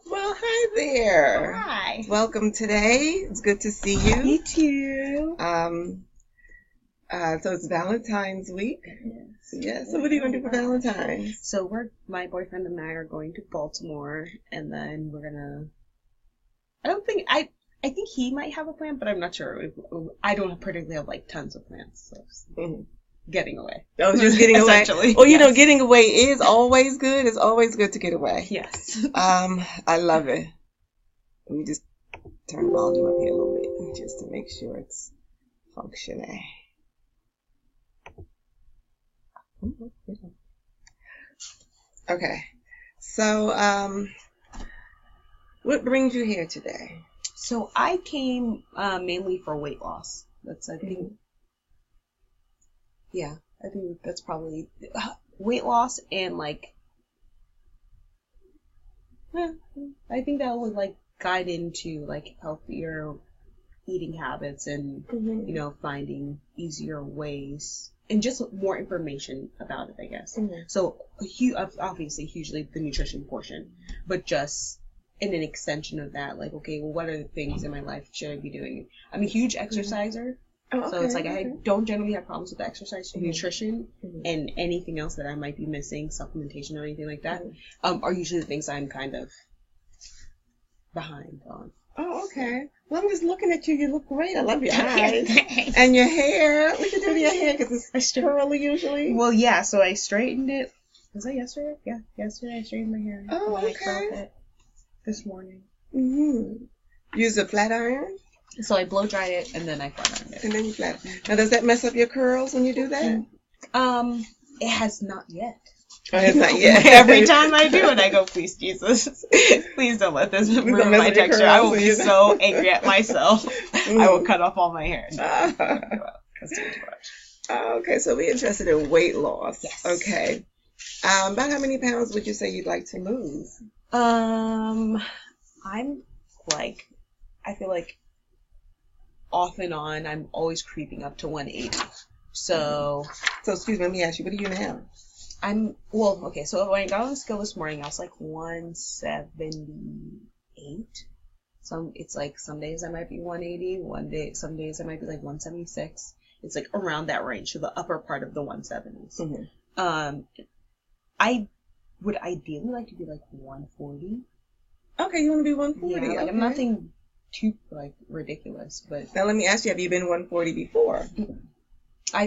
Well, hi there. Hi. Welcome today. It's good to see you. You too. So it's Valentine's week. Yes. Yeah. So what are you gonna do for Valentine's? So my boyfriend and I are going to Baltimore, and then we're gonna. I think he might have a plan, but I'm not sure. I don't particularly have like tons of plans, so Mhm. getting away. Oh, just getting away. Essentially. Well, Yes. getting away is always good. It's always good to get away. Yes. I love it. Let me just turn the volume up here a little bit just to make sure it's functioning. Okay. So, what brings you here today? So I came mainly for weight loss. That's I think. Yeah, I think that's probably weight loss and like. I think that would like guide into like healthier eating habits and finding easier ways and just more information about it, I guess. So obviously hugely the nutrition portion, but just in an extension of that, like, okay, well, what are the things in my life should I be doing? I'm a huge exerciser. Oh, So it's like okay. I don't generally have problems with the exercise, nutrition, and anything else that I might be missing, supplementation or anything like that, are usually the things I'm kind of behind on. Oh, okay. Well, I'm just looking at you. You look great. I love your eyes. And your hair. What you do to your hair? Because it's curly usually. Well, yeah, so I straightened it. Was that yesterday? Yeah, yesterday I straightened my hair. Oh, and then okay. I curled it this morning. Use a flat iron? So I blow dried it and then I flat ironed it. And then you flat. Now, does that mess up your curls when you do that? It has not yet. Oh, it's not yet. Every time I do it, I go, please, Jesus, please don't let this ruin my texture. I will be so angry at myself. I will cut off all my hair. No, that's too much. Okay, so we're interested in weight loss. Yes. Okay. About how many pounds would you say you'd like to lose? I'm like, I feel like off and on, I'm always creeping up to 180. So excuse me, let me ask you, what are you now? Okay, so when I got on the scale this morning, I was like 178. It's like some days I might be 180, some days I might be like 176. It's like around that range, so the upper part of the 170s. I would ideally like to be like 140. Okay, you want to be 140. Yeah, like okay. I'm nothing too like ridiculous, but now let me ask you, have you been 140 before?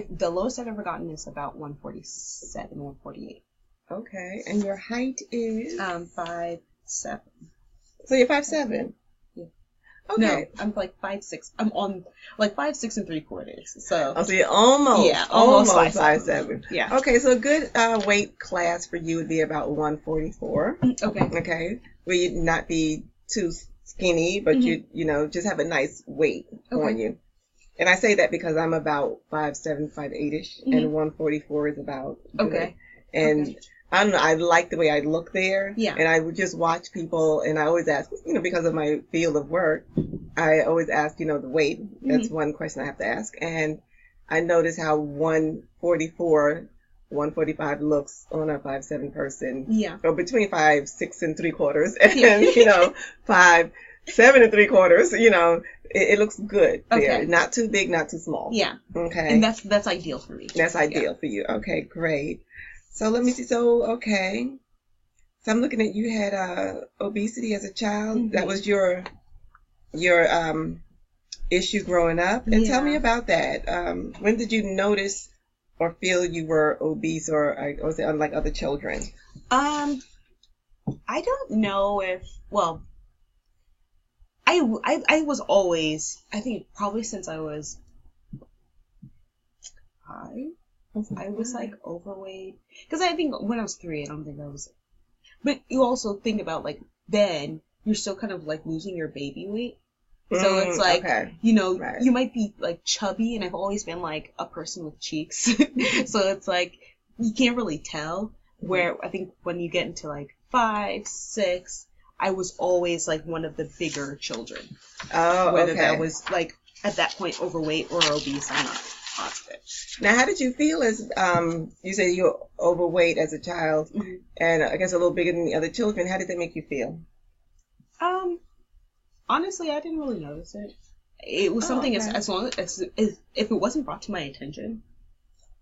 The lowest I've ever gotten is about 147, 148. Okay, and your height is? 5'7". So you're 5'7"? Yeah. Okay. No, I'm like 5'6". I'm on like 5'6" and 3/4. So. Oh, so you're almost 5'7". Yeah. Okay, so a good weight class for you would be about 144. Okay, where you'd not be too skinny, but you just have a nice weight on you. And I say that because I'm about 5'7", 5'8"-ish, and 144 is about good. And I don't know, I like the way I look there. Yeah. And I would just watch people, and I always ask, because of my field of work, I always ask, the weight. That's one question I have to ask. And I notice how 144, 145 looks on a 5'7" person. Yeah. Or between 5'6" and 3/4, and 5'7" and 3/4, it looks good there. Okay. Not too big, not too small. Yeah. Okay. And that's ideal for me. That's ideal for you. Okay, great. So let me see. So I'm looking at, you had obesity as a child. That was your issue growing up. And tell me about that. When did you notice or feel you were obese, or was it unlike other children? I don't know if, well, I was always, I think probably since I was 5, I was like overweight. Because I think when I was 3, I don't think I was. But you also think about like then you're still kind of like losing your baby weight. So it's like, right. You might be like chubby, and I've always been like a person with cheeks. So it's like you can't really tell. Where I think when you get into like 5, 6. I was always like one of the bigger children. Oh, whether that was like at that point overweight or obese, I'm not positive. Now, how did you feel as you said you were overweight as a child, and I guess a little bigger than the other children? How did that make you feel? Honestly, I didn't really notice it. It was something as long as if it wasn't brought to my attention,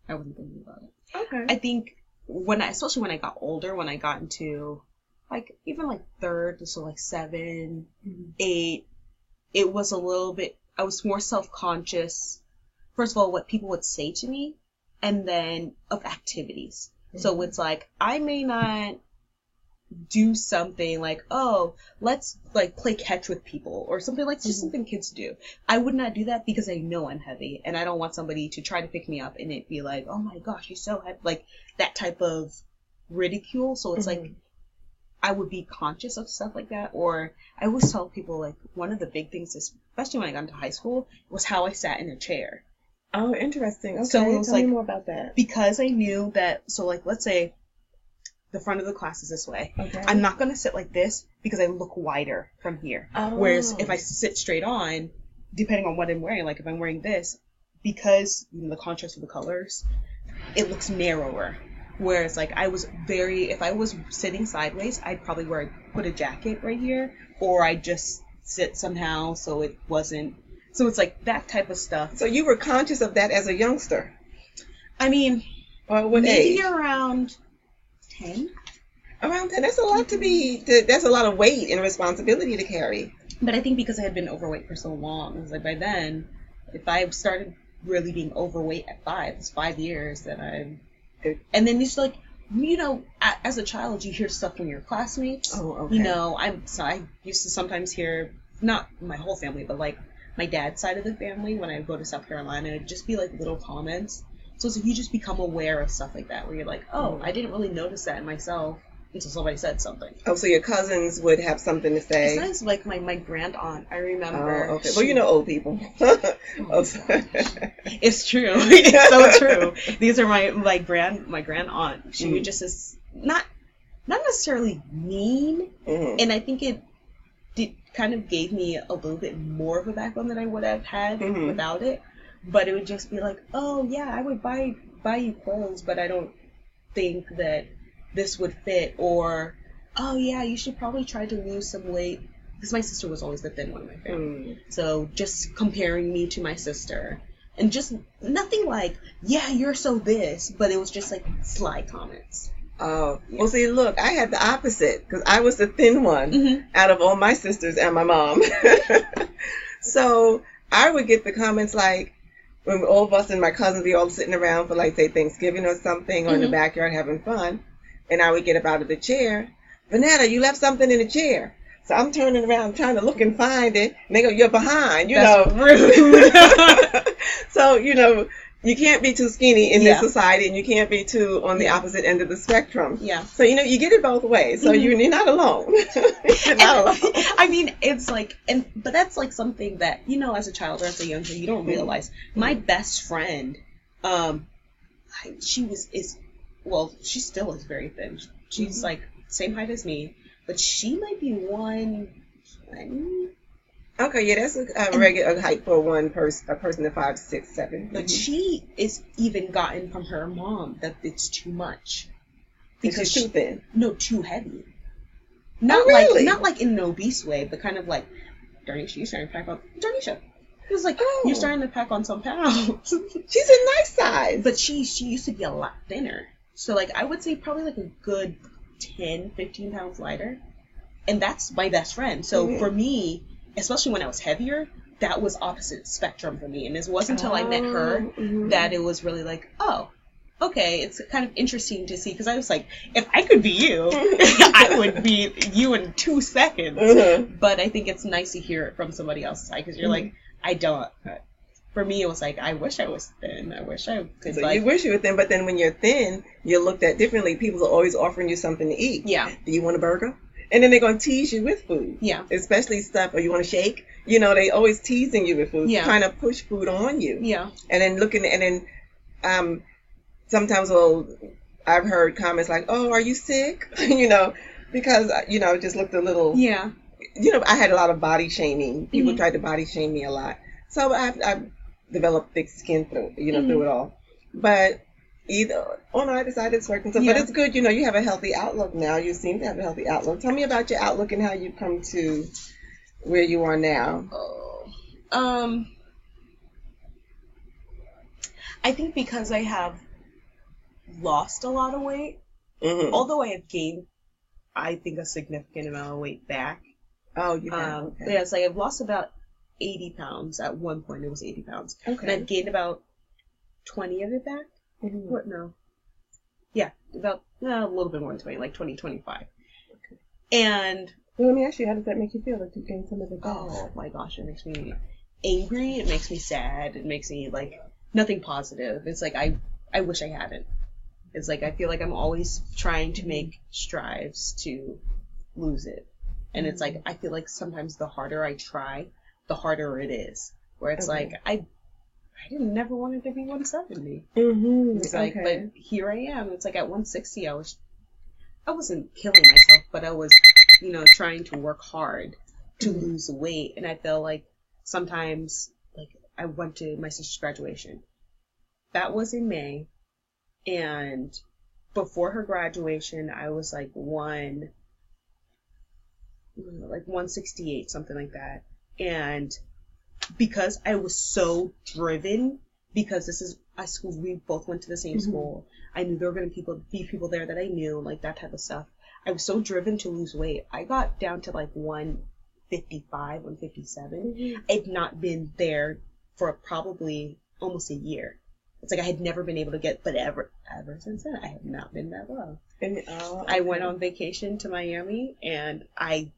I wasn't thinking about it. Okay. I think especially when I got older, when I got into like even like third, so like 7, 8, it was a little bit. I was more self-conscious. First of all, what people would say to me, and then of activities. So it's like I may not do something like, oh, let's like play catch with people or something like just something kids do. I would not do that because I know I'm heavy and I don't want somebody to try to pick me up and it be like, oh my gosh, you're so heavy, like that type of ridicule. So it's like I would be conscious of stuff like that. Or I always tell people like one of the big things, especially when I got into high school, was how I sat in a chair. Oh, interesting. Okay, so it was tell me more about that. Because I knew that, so like let's say the front of the class is this way. Okay. I'm not going to sit like this because I look wider from here. Oh. Whereas if I sit straight on, depending on what I'm wearing, like if I'm wearing this, because the contrast of the colors, it looks narrower. Whereas like if I was sitting sideways, I'd probably put a jacket right here, or I'd just sit somehow so it wasn't, so it's like that type of stuff. So you were conscious of that as a youngster? I mean, what maybe age? Around 10. Around 10. That's a lot that's a lot of weight and responsibility to carry. But I think because I had been overweight for so long, it was like by then, if I started really being overweight at 5, it's 5 years that and then it's like, as a child, you hear stuff from your classmates. Oh, okay. I used to sometimes hear, not my whole family, but like my dad's side of the family, when I would go to South Carolina, it'd just be like little comments. So it's like you just become aware of stuff like that, where you're like, oh, I didn't really notice that in myself until somebody said something. Oh, so your cousins would have something to say? Besides, like my grand aunt, I remember. Oh, okay. Well, old people. It's true. It's so true. These are my grand aunt. She would just not necessarily mean, and I think it kind of gave me a little bit more of a backbone than I would have had without it. But it would just be like, oh yeah, I would buy you clothes, but I don't think that this would fit. Or, oh yeah, you should probably try to lose some weight. Because my sister was always the thin one in my family. So just comparing me to my sister. And just nothing like, yeah, you're so this. But it was just like sly comments. Oh, yeah. Well, see, look, I had the opposite. Because I was the thin one out of all my sisters and my mom. So I would get the comments like, when all of us and my cousins be all sitting around for, like, say, Thanksgiving or something, or in the backyard having fun, and I would get up out of the chair, Vanetta, you left something in the chair. So I'm turning around trying to look and find it, and they go, you're behind, That's rude. So, you can't be too skinny in this society, and you can't be too on the opposite end of the spectrum. Yeah. So, you get it both ways. So you're not alone. You're not alone. I mean, it's like, but that's like something that, as a child or as a youngster, you don't realize. My best friend, she still is very thin. She's like same height as me, but she might be 120. Okay, yeah, that's a regular height for a person of 5, 6, 7. But she is even gotten from her mom that it's too much because she's too thin. No, too heavy. Not really? Not like in an obese way, but kind of like, Darnisha, you're starting to pack on. Darnisha, it was like, you're starting to pack on some pounds. She's a nice size, but she used to be a lot thinner. So like I would say probably like a good 10, 15 pounds lighter, and that's my best friend. So for me, especially when I was heavier, that was opposite spectrum for me. And it wasn't until I met her that it was really like, oh, okay, it's kind of interesting to see. Because I was like, if I could be you, I would be you in 2 seconds. But I think it's nice to hear it from somebody else's side, because you're like, I don't. For me, it was like, I wish I was thin. I wish I could. So you wish you were thin, but then when you're thin, you're looked at differently. People are always offering you something to eat. Yeah. Do you want a burger? And then they're going to tease you with food. Yeah. Especially stuff, or you want a shake? They always teasing you with food. Yeah. Trying to push food on you. Yeah. And then sometimes I've heard comments like, oh, are you sick? Because, just looked a little. Yeah. I had a lot of body shaming. People tried to body shame me a lot. So I've developed thick skin through it all. But either on either side it's working. So, but it's good, you know, you have a healthy outlook now. You seem to have a healthy outlook. Tell me about your outlook and how you've come to where you are now. I think because I have lost a lot of weight, although I have gained, I think, a significant amount of weight back. Oh, you have? Okay. Yeah, it's like I've lost about 80 pounds. At one point, it was 80 pounds. Okay. And I've gained about 20 of it back. What? No. Yeah, about a little bit more than 20, like 20, 25. Okay. And... Well, let me ask you, how does that make you feel that you gained some of it back? Oh, my gosh, it makes me angry. It makes me sad. It makes me, like, nothing positive. It's like, I wish I hadn't. It's like, I feel like I'm always trying to make strives to lose it. And it's like, I feel like sometimes the harder I try, the harder it is. Where it's like, I didn't never wanted to be 170. It's like, but here I am. It's like at 160, I wasn't killing myself, but I was, you know, trying to work hard to lose the weight. And I feel like sometimes, like, I went to my sister's graduation. That was in May. And before her graduation, I was like 168, something like that. And because I was so driven, because this is a school, we both went to the same school. I knew there were going to be people there that I knew, like that type of stuff. I was so driven to lose weight. I got down to like 155, 157. I'd not been there for probably almost a year. It's like I had never been able to get, but ever since then, I have not been that low. And I went on vacation to Miami, and I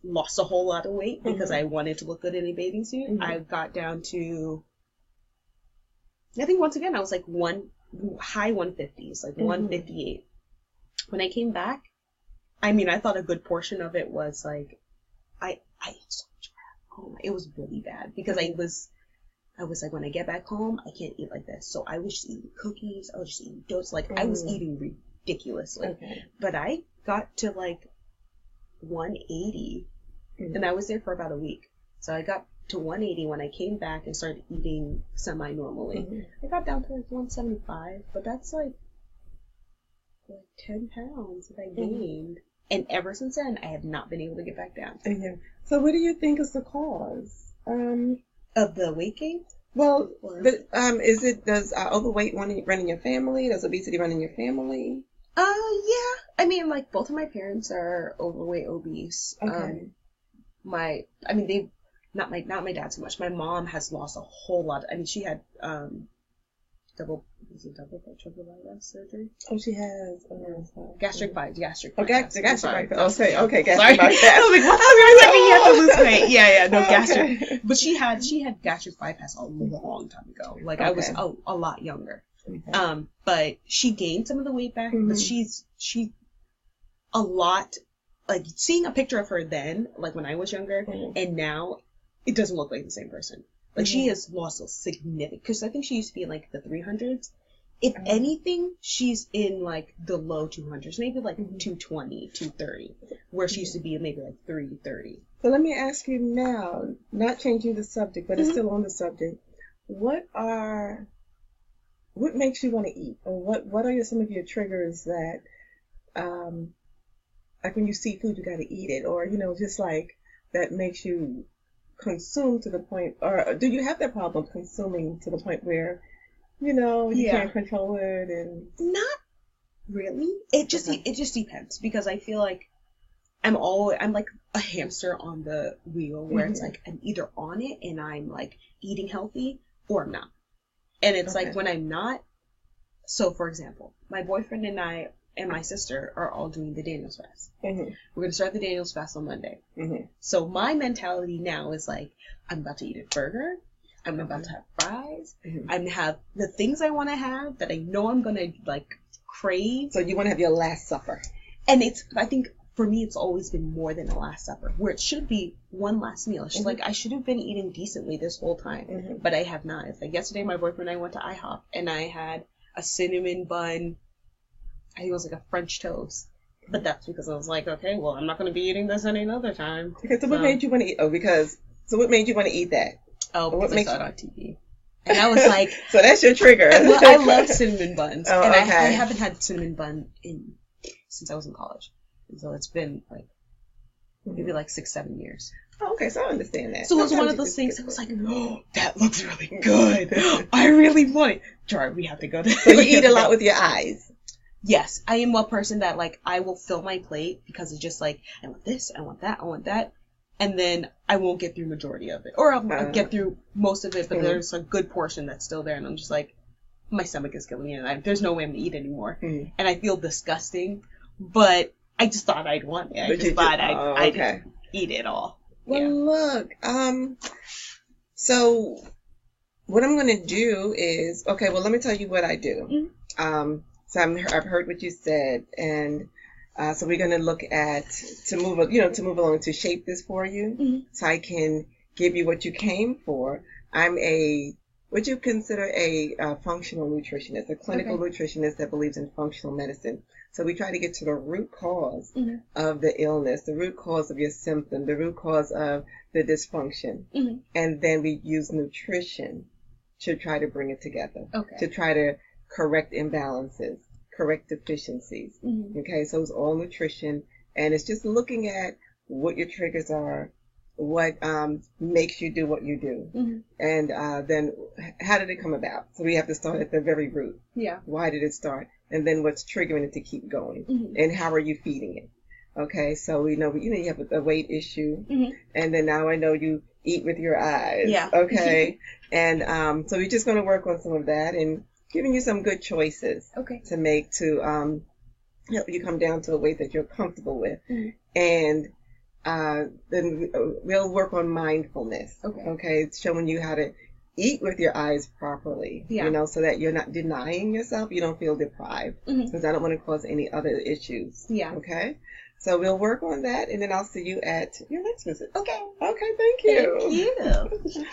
lost a whole lot of weight because I wanted to look good in a bathing suit. I got down to, I think once again, I was like high 150s, like 158. When I came back, I mean, I thought a good portion of it was like, I ate so much crap. Oh, it was really bad because I was like, when I get back home, I can't eat like this. So I was just eating cookies. I was just eating donuts. Like, I was eating ridiculously. But I got to like 180, and I was there for about a week. So I got to 180 when I came back and started eating semi-normally. I got down to like 175, but that's like 10 pounds that I gained. And ever since then, I have not been able to get back down. So what do you think is the cause? Of the weight gain? Well, does overweight run in your family? Does obesity run in your family? Yeah. I mean, like, both of my parents are overweight, obese. Not my dad so much. My mom has lost a whole lot. I mean, she had, triple bypass surgery? Oh, she has gastric bypass. Gastric bypass. Okay, gastric bypass. Sorry. I was like, you have to lose weight. Yeah, no, gastric. But she had gastric bypass a long time ago. Like, I was a lot younger. But she gained some of the weight back, but she's a lot, like, seeing a picture of her then, like when I was younger, and now, it doesn't look like the same person. Like, she has lost a significant, because I think she used to be in, like, the 300s. If anything, she's in, like, the low 200s, maybe, like, 220, 230, where she used to be maybe, like, 330. So let me ask you now, not changing the subject, but it's still on the subject. What makes you want to eat? Or what are some of your triggers that, like, when you see food, you got to eat it? Or, you know, just, like, that makes you consume to the point, or do you have that problem consuming to the point where, you know, you can't control it? And not really. It just depends, because I feel like I'm like a hamster on the wheel, where it's like I'm either on it and I'm like eating healthy, or I'm not. And it's like when I'm not. So, for example, my boyfriend and I and my sister are all doing the Daniel's Fast. We're going to start the Daniel's Fast on Monday. So my mentality now is like, I'm about to eat a burger. I'm about to have fries. I'm going to have the things I want to have that I know I'm going to, like, crave. So you want to have your last supper. And I think for me, it's always been more than a last supper, where it should be one last meal. It's like, I should have been eating decently this whole time, but I have not. It's like yesterday, my boyfriend and I went to IHOP, and I had a cinnamon bun. I think it was like a French toast. But that's because I was like, okay, well, I'm not going to be eating this any other time. Okay, so what made you want to eat? What made you want to eat that? Oh, because I saw it on TV. And I was like... So that's your trigger. Well, I love cinnamon buns. Oh, and okay. I haven't had cinnamon bun since I was in college. So it's been like maybe like 6-7 years. Oh, okay, so I understand that. So it was one of those things that was like, oh, that looks really good. I really want it. Jar, we have to go there. So you eat a lot with your eyes. Yes, I am a person that like I will fill my plate because it's just like I want this, I want that, I want that, and then I won't get through majority of it, or I'll get through most of it, but there's a good portion that's still there, and I'm just like, my stomach is killing me, and there's no way I'm gonna eat anymore, and I feel disgusting, but I just thought I'd want it. I just thought I'd eat it all. Well, look, so what I'm gonna do is, okay, well, let me tell you what I do. So I've heard what you said, and so we're going to look at to move along to shape this for you, so I can give you what you came for. I'm what you consider a functional nutritionist, a clinical nutritionist that believes in functional medicine. So we try to get to the root cause of the illness, the root cause of your symptom, the root cause of the dysfunction, and then we use nutrition to try to bring it together, to try to correct imbalances, correct deficiencies. Okay, so it's all nutrition, and it's just looking at what your triggers are, what makes you do what you do, and then how did it come about? So we have to start at the very root. Yeah. Why did it start? And then what's triggering it to keep going, and how are you feeding it? Okay, so we know you have a weight issue, and then now I know you eat with your eyes. Yeah. Okay, and so we're just going to work on some of that and giving you some good choices to make to help you come down to a weight that you're comfortable with. And then we'll work on mindfulness. Okay, it's showing you how to eat with your eyes properly, so that you're not denying yourself, you don't feel deprived, because I don't want to cause any other issues. Okay, so we'll work on that, and then I'll see you at your next visit. Okay, thank you. Thank you.